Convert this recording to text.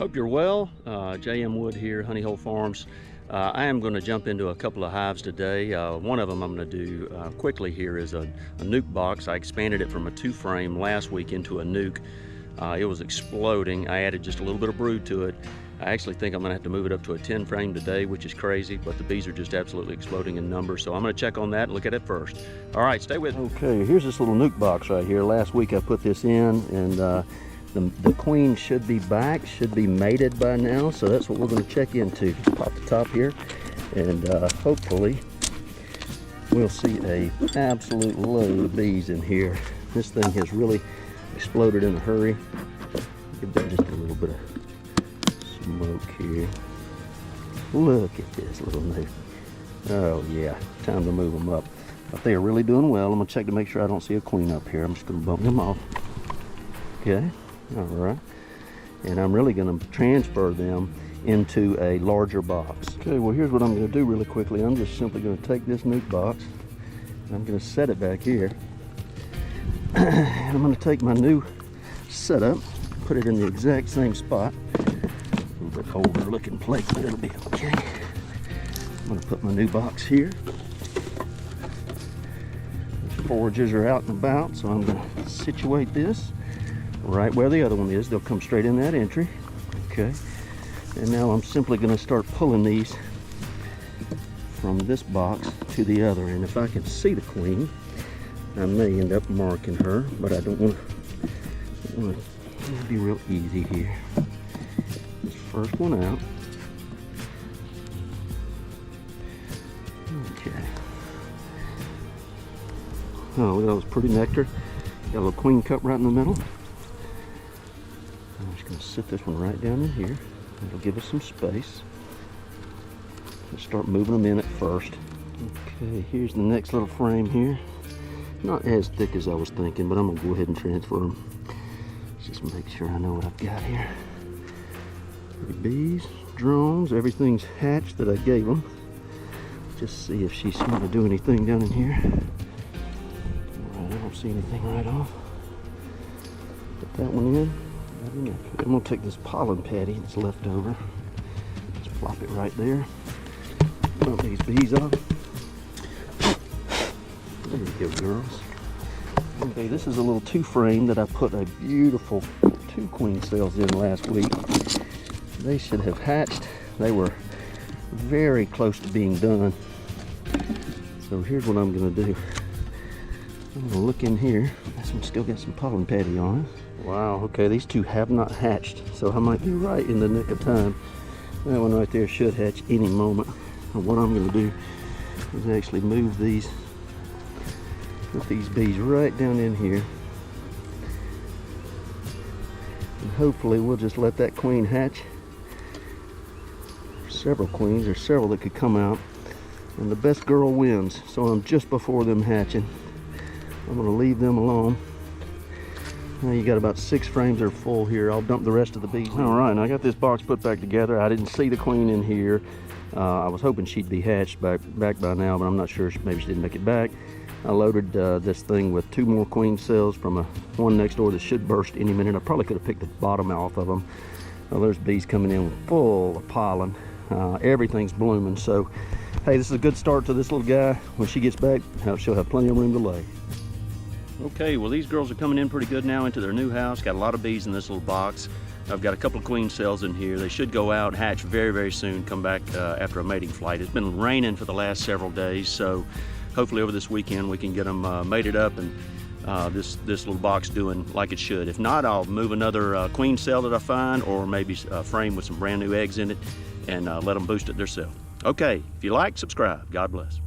Hope you're well. J.M. Wood here, Honey Hole Farms. I am going to jump into a couple of hives today. One of them I'm going to do quickly here is a NUC box. I expanded it from a 2-frame last week into a NUC. It was exploding. I added just a little bit of brood to it. I actually think I'm going to have to move it up to a 10-frame today, which is crazy, but the bees are just absolutely exploding in numbers. So I'm going to check on that and look at it first. All right, stay with me. Okay, here's this little NUC box right here. Last week I put this in, and the queen should be back, should be mated by now, so that's what we're going to check into. Just pop the top here, and hopefully we'll see an absolute load of bees in here. This thing has really exploded in a hurry. Give that just a little bit of smoke here. Look at this little nuke. Oh yeah, time to move them up. But they are really doing well. I'm going to check to make sure I don't see a queen up here. I'm just going to bump them off. Okay. All right, and I'm really going to transfer them into a larger box. Okay, well here's what I'm going to do really quickly. I'm just simply going to take this NUC box and I'm going to set it back here. And I'm going to take my new setup, put it in the exact same spot. A little bit older looking plate, but it'll be okay. I'm going to put my new box here. The foragers are out and about, so I'm going to situate this right where the other one is. They'll come straight in that entry. Okay, and now I'm simply going to start pulling these from this box to the other, and if I can see the queen I may end up marking her, but I don't want to be real easy here. This first one out. Okay. Oh, that was pretty nectar. Got a little queen cup right in the middle. I'm just going to sit this one right down in here. That'll give us some space. Let's start moving them in at first. Okay, here's the next little frame here. Not as thick as I was thinking, but I'm going to go ahead and transfer them. Let's just make sure I know what I've got here. The bees, drones, everything's hatched that I gave them. Just see if she's going to do anything down in here. Alright, I don't see anything right off. Put that one in. I'm going to take this pollen patty that's left over. Just plop it right there. Put these bees off. There you go, girls. Okay, this is a little 2-frame that I put a beautiful 2 queen cells in last week. They should have hatched. They were very close to being done. So here's what I'm going to do. I'm going to look in here. This one still got some pollen patty on it. Wow, okay, these 2 have not hatched, so I might be right in the nick of time. That one right there should hatch any moment. And what I'm going to do is actually move these, put these bees right down in here. And hopefully we'll just let that queen hatch. Several queens, there's several that could come out. And the best girl wins, so I'm just before them hatching. I'm going to leave them alone. Now you got about 6 frames that are full here. I'll dump the rest of the bees. All right, now I got this box put back together. I didn't see the queen in here. I was hoping she'd be hatched back by now, but I'm not sure. Maybe she didn't make it back. I loaded this thing with 2 more queen cells from one next door that should burst any minute. I probably could have picked the bottom off of them. Well, there's bees coming in full of pollen. Everything's blooming. So, hey, this is a good start to this little guy. When she gets back, she'll have plenty of room to lay. Okay, well these girls are coming in pretty good now into their new house. Got a lot of bees in this little box. I've got a couple of queen cells in here. They should go out, hatch very, very soon, come back after a mating flight. It's been raining for the last several days, so hopefully over this weekend we can get them mated up and this little box doing like it should. If not, I'll move another queen cell that I find, or maybe a frame with some brand new eggs in it, and let them boost it themselves. Okay, if you like, subscribe. God bless.